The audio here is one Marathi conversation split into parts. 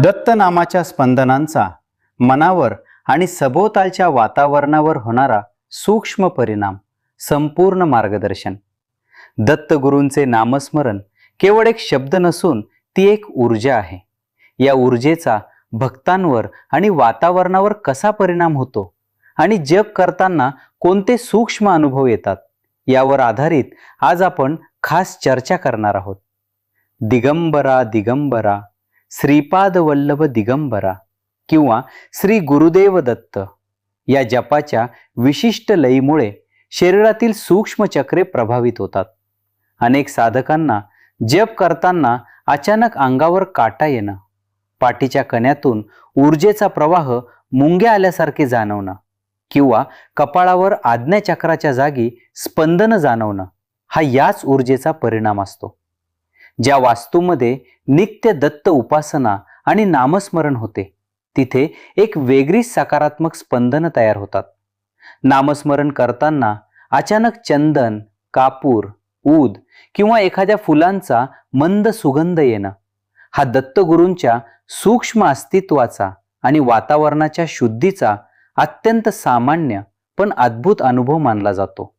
दत्त नामाच्या स्पंदनांचा मनावर आणि सभोवतालच्या वातावरणावर होणारा सूक्ष्म परिणाम, संपूर्ण मार्गदर्शन. दत्त गुरूंचे नामस्मरण केवळ एक शब्द नसून ती एक ऊर्जा आहे. या ऊर्जेचा भक्तांवर आणि वातावरणावर कसा परिणाम होतो आणि जप करताना कोणते सूक्ष्म अनुभव येतात, यावर आधारित आज आपण खास चर्चा करणार आहोत. दिगंबरा दिगंबरा श्रीपाद वल्लभ दिगंबरा किंवा श्री गुरुदेव दत्त या जपाच्या विशिष्ट लयीमुळे शरीरातील सूक्ष्म चक्रे प्रभावित होतात. अनेक साधकांना जप करताना अचानक अंगावर काटा येणं, पाठीच्या कण्यातून ऊर्जेचा प्रवाह मुंग्या आल्यासारखे जाणवणं किंवा कपाळावर आज्ञाचक्राच्या जागी स्पंदन जाणवणं हा याच ऊर्जेचा परिणाम असतो. ज्या वास्तूमध्ये नित्य दत्त उपासना आणि नामस्मरण होते तिथे एक वेगळीच सकारात्मक स्पंदन तयार होतात. नामस्मरण करताना अचानक चंदन, कापूर, ऊद किंवा एखाद्या फुलांचा मंद सुगंध येणं हा दत्तगुरूंच्या सूक्ष्म अस्तित्वाचा आणि वातावरणाच्या शुद्धीचा अत्यंत सामान्य पण अद्भुत अनुभव मानला जातो.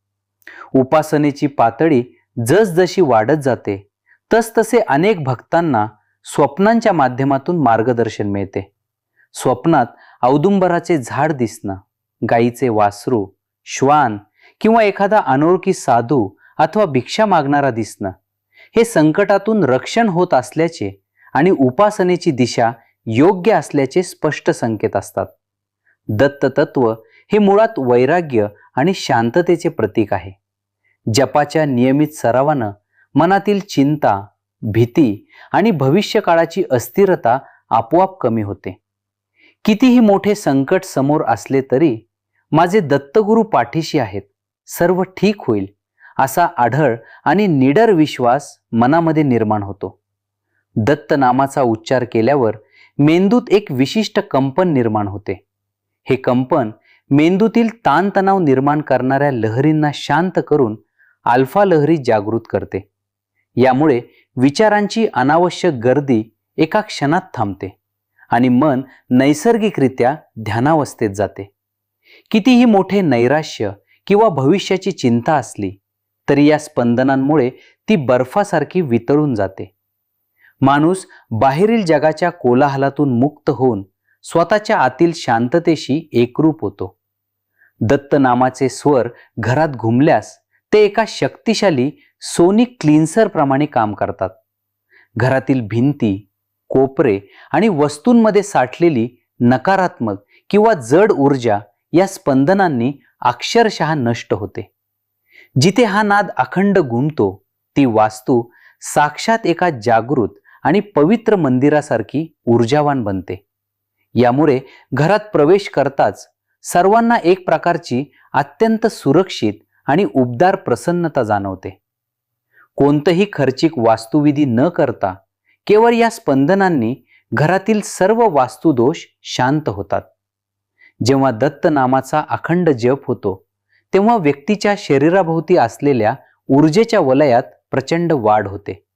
उपासनेची पातळी जसजशी वाढत जाते तसतसे अनेक भक्तांना स्वप्नांच्या माध्यमातून मार्गदर्शन मिळते. स्वप्नात औदुंबराचे झाड दिसणं, गाईचे वासरू, श्वान किंवा एखादा अनोळखी साधू अथवा भिक्षा मागणारा दिसणं हे संकटातून रक्षण होत असल्याचे आणि उपासनेची दिशा योग्य असल्याचे स्पष्ट संकेत असतात. दत्त तत्व हे मुळात वैराग्य आणि शांततेचे प्रतीक आहे. जपाच्या नियमित सरावानं मनातील चिंता, भीती आणि भविष्यकाळाची अस्थिरता आपोआप कमी होते. कितीही मोठे संकट समोर असले तरी माझे दत्तगुरू पाठीशी आहेत, सर्व ठीक होईल असा आढळ आणि निडर विश्वास मनामध्ये निर्माण होतो. दत्त नामाचा उच्चार केल्यावर मेंदूत एक विशिष्ट कंपन निर्माण होते. हे कंपन मेंदूतील ताणतणाव निर्माण करणाऱ्या लहरींना शांत करून अल्फा लहरी जागृत करते. यामुळे विचारांची अनावश्यक गर्दी एका क्षणात थांबते आणि मन नैसर्गिकरित्या ध्यानावस्थेत जाते. कितीही मोठे नैराश्य किंवा भविष्याची चिंता असली तरी या स्पंदनांमुळे ती बर्फासारखी वितळून जाते. माणूस बाहेरील जगाच्या कोलाहलातून मुक्त होऊन स्वतःच्या आतील शांततेशी एकरूप होतो. दत्त नामाचे स्वर घरात घुमल्यास ते एका शक्तिशाली सोनिक क्लीन्सर प्रमाणे काम करतात. घरातील भिंती, कोपरे आणि वस्तूंमध्ये साठलेली नकारात्मक किंवा जड ऊर्जा या स्पंदनांनी अक्षरशः नष्ट होते. जिथे हा नाद अखंड घुमतो ती वास्तू साक्षात एका जागृत आणि पवित्र मंदिरासारखी ऊर्जावान बनते. यामुळे घरात प्रवेश करताच सर्वांना एक प्रकारची अत्यंत सुरक्षित आणि उबदार प्रसन्नता जाणवते. कोणतंही खर्चिक वास्तुविधी न करता केवळ या स्पंदनांनी घरातील सर्व वास्तुदोष शांत होतात. जेव्हा दत्त नामाचा अखंड जप होतो तेव्हा व्यक्तीच्या शरीराभोवती असलेल्या ऊर्जेच्या वलयात प्रचंड वाढ होते.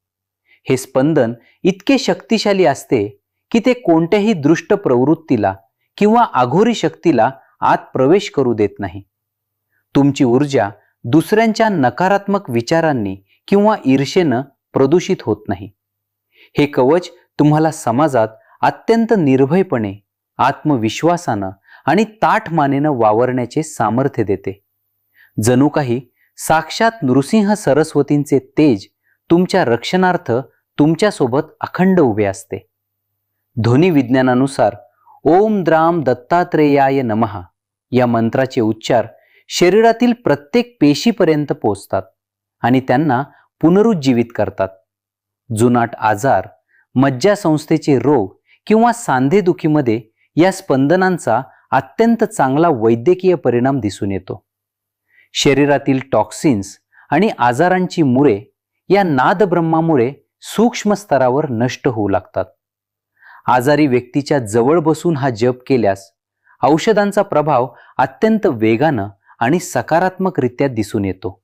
हे स्पंदन इतके शक्तिशाली असते की ते कोणत्याही दृष्ट प्रवृत्तीला किंवा अघोरी शक्तीला आत प्रवेश करू देत नाही. तुमची ऊर्जा दुसऱ्यांच्या नकारात्मक विचारांनी किंवा ईर्षेनं प्रदूषित होत नाही. हे कवच तुम्हाला समाजात अत्यंत निर्भयपणे, आत्मविश्वासानं आणि ताठ मानेनं वावरण्याचे सामर्थ्य देते. जणू काही साक्षात नृसिंह सरस्वतींचे तेज तुमच्या रक्षणार्थ तुमच्यासोबत अखंड उभे असते. ध्वनी विज्ञानानुसार ओम द्राम दत्तात्रेयाय नमः या मंत्राचे उच्चार शरीरातील प्रत्येक पेशीपर्यंत पोहोचतात आणि त्यांना पुनरुज्जीवित करतात. जुनाट आजार, मज्जासंस्थेचे रोग किंवा सांधेदुखीमध्ये या स्पंदनांचा अत्यंत चांगला वैद्यकीय परिणाम दिसून येतो. शरीरातील टॉक्सिन्स आणि आजारांची मुळे या नादब्रह्मामुळे सूक्ष्म स्तरावर नष्ट होऊ लागतात. आजारी व्यक्तीच्या जवळ बसून हा जप केल्यास औषधांचा प्रभाव अत्यंत वेगानं आणि सकारात्मकरित्या दिसून येतो.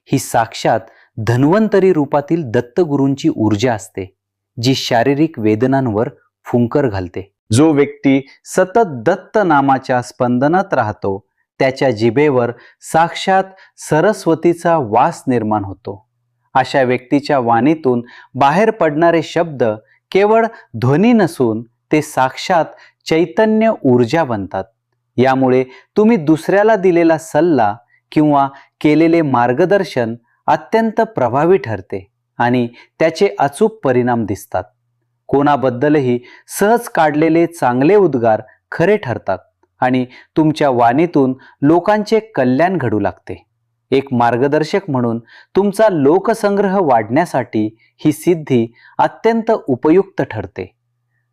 ही साक्षात धन्वंतरी रूपातील दत्तगुरूंची ऊर्जा असते जी शारीरिक वेदनांवर फुंकर घालते. जो व्यक्ती सतत दत्त नामाच्या स्पंदनात राहतो त्याच्या जिभेवर साक्षात सरस्वतीचा वास निर्माण होतो. अशा व्यक्तीच्या वाणीतून बाहेर पडणारे शब्द केवळ ध्वनी नसून ते साक्षात चैतन्य ऊर्जा बनतात. यामुळे तुम्ही दुसऱ्याला दिलेला सल्ला किंवा केलेले मार्गदर्शन अत्यंत प्रभावी ठरते आणि त्याचे अचूक परिणाम दिसतात. कोणाबद्दलही सहज काढलेले चांगले उद्गार खरे ठरतात आणि तुमच्या वाणीतून लोकांचे कल्याण घडू लागते. एक मार्गदर्शक म्हणून तुमचा लोकसंग्रह वाढण्यासाठी ही सिद्धी अत्यंत उपयुक्त ठरते.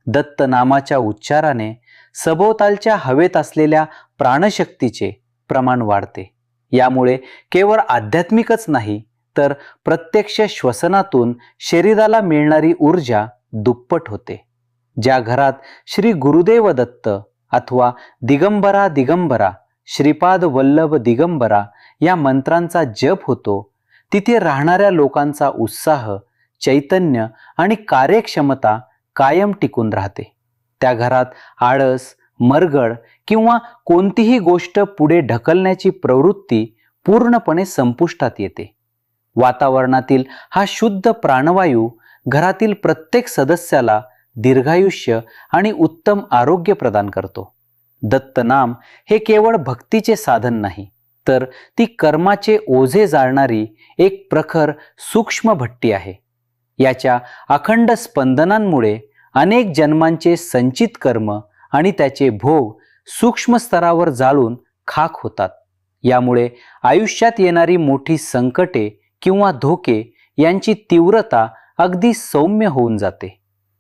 दत्त नामाच्या उच्चाराने सभोवतालच्या हवेत असलेल्या प्राणशक्तीचे प्रमाण वाढते. यामुळे केवळ आध्यात्मिकच नाही तर प्रत्यक्ष श्वसनातून शरीराला मिळणारी ऊर्जा दुप्पट होते. ज्या घरात श्री गुरुदेव दत्त अथवा दिगंबरा दिगंबरा श्रीपाद वल्लभ दिगंबरा या मंत्रांचा जप होतो तिथे राहणाऱ्या लोकांचा उत्साह, चैतन्य आणि कार्यक्षमता कायम टिकून राहते. त्या घरात आळस, मरगळ किंवा कोणतीही गोष्ट पुढे ढकलण्याची प्रवृत्ती पूर्णपणे संपुष्टात येते. वातावरणातील हा शुद्ध प्राणवायू घरातील प्रत्येक सदस्याला दीर्घायुष्य आणि उत्तम आरोग्य प्रदान करतो. दत्तनाम हे केवळ भक्तीचे साधन नाही तर ती कर्माचे ओझे जाळणारी एक प्रखर सूक्ष्म भट्टी आहे. याच्या अखंड स्पंदनांमुळे अनेक जन्मांचे संचित कर्म आणि त्याचे भोग सूक्ष्म स्तरावर जाळून खाक होतात. यामुळे आयुष्यात येणारी मोठी संकटे किंवा धोके यांची तीव्रता अगदी सौम्य होऊन जाते.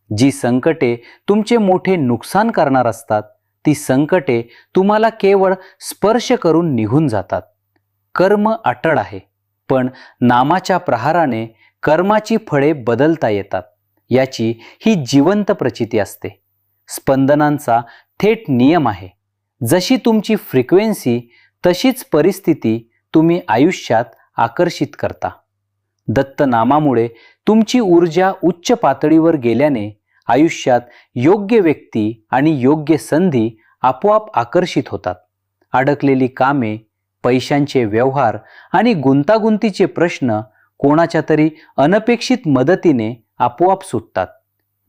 जी संकटे तुमचे मोठे नुकसान करणार असतात ती संकटे तुम्हाला केवळ स्पर्श करून निघून जातात. कर्म अटळ आहे, पण नामाच्या प्रहाराने कर्माची फळे बदलता येतात याची ही जिवंत प्रचिती असते. स्पंदनांचा थेट नियम आहे. जशी तुमची फ्रिक्वेन्सी तशीच परिस्थिती तुम्ही आयुष्यात आकर्षित करता. दत्तनामामुळे तुमची ऊर्जा उच्च पातळीवर गेल्याने आयुष्यात योग्य व्यक्ती आणि योग्य संधी आपोआप आकर्षित होतात. अडकलेली कामे, पैशांचे व्यवहार आणि गुंतागुंतीचे प्रश्न कोणाच्या तरी अनपेक्षित मदतीने आपोआप सुटतात.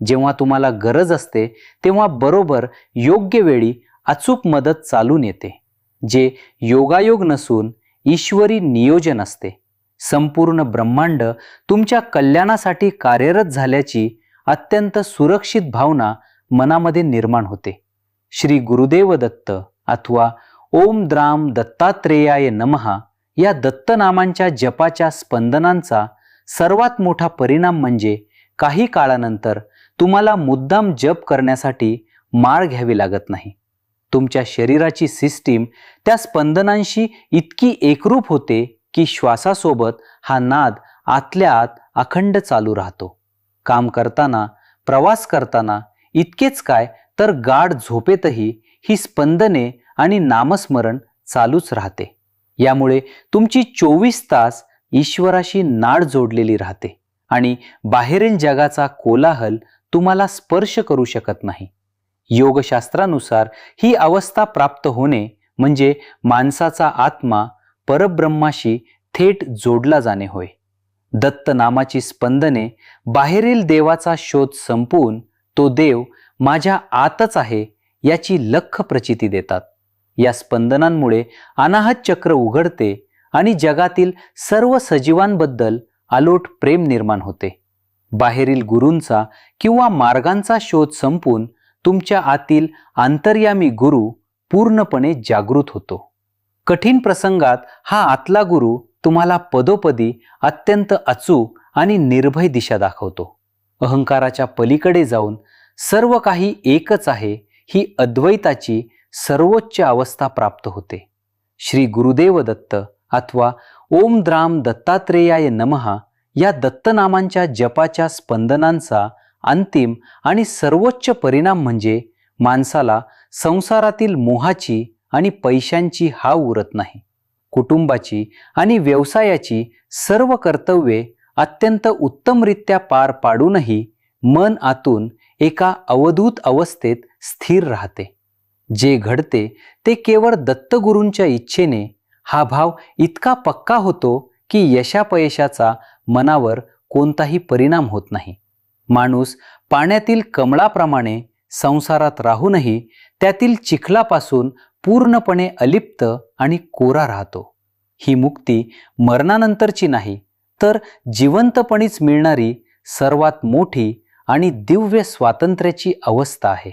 जेव्हा तुम्हाला गरज असते तेव्हा बरोबर योग्य वेळी अचूक मदत चालून येते, जे योगायोग नसून ईश्वरी नियोजन असते. संपूर्ण ब्रह्मांड तुमच्या कल्याणासाठी कार्यरत झाल्याची अत्यंत सुरक्षित भावना मनामध्ये निर्माण होते. श्री गुरुदेव दत्त अथवा ओम द्राम दत्तात्रेयाय नमः या दत्तनामांच्या जपाच्या स्पंदनांचा सर्वात मोठा परिणाम म्हणजे काही काळानंतर तुम्हाला मुद्दाम जप करण्यासाठी माळ घ्यावी लागत नाही. तुमच्या शरीराची सिस्टीम त्या स्पंदनांशी इतकी एकरूप होते की श्वासासोबत हा नाद आतल्या आत अखंड चालू राहतो. काम करताना, प्रवास करताना, इतकेच काय तर गाढ झोपेतही ही स्पंदने आणि नामस्मरण चालूच राहते. यामुळे तुमची 24 तास ईश्वराशी नाळ जोडलेली राहते आणि बाहेरील जगाचा कोलाहल तुम्हाला स्पर्श करू शकत नाही. योगशास्त्रानुसार ही अवस्था प्राप्त होणे म्हणजे माणसाचा आत्मा परब्रह्माशी थेट जोडला जाणे होय. दत्त नामाची स्पंदने बाहेरील देवाचा शोध संपवून तो देव माझ्या आतच आहे याची लख्ख प्रचिती देतात. या स्पंदनांमुळे अनाहत चक्र उघडते आणि जगातील सर्व सजीवांबद्दल अलोट प्रेम निर्माण होते. बाहेरील गुरूंचा किंवा मार्गांचा शोध संपून तुमच्या आतील अंतर्यामी गुरु पूर्णपणे जागृत होतो. कठीण प्रसंगात हा आतला गुरु तुम्हाला पदोपदी अत्यंत अचूक आणि निर्भय दिशा दाखवतो. अहंकाराच्या पलीकडे जाऊन सर्व काही एकच आहे ही अद्वैताची सर्वोच्च अवस्था प्राप्त होते. श्री गुरुदेव दत्त अथवा ओम द्राम दत्तात्रेयाय नमः या दत्तनामांच्या जपाच्या स्पंदनांचा अंतिम आणि सर्वोच्च परिणाम म्हणजे माणसाला संसारातील मोहाची आणि पैशांची हाव उरत नाही. कुटुंबाची आणि व्यवसायाची सर्व कर्तव्ये अत्यंत उत्तमरित्या पार पाडूनही मन आतून एका अवधूत अवस्थेत स्थिर राहते. जे घडते ते केवळ दत्तगुरूंच्या इच्छेने हा भाव इतका पक्का होतो की यशापयशाचा मनावर कोणताही परिणाम होत नाही. माणूस पाण्यातील कमळाप्रमाणे संसारात राहूनही त्यातील चिखलापासून पूर्णपणे अलिप्त आणि कोरा राहतो. ही मुक्ती मरणानंतरची नाही, तर जिवंतपणीच मिळणारी सर्वात मोठी आणि दिव्य स्वातंत्र्याची अवस्था आहे.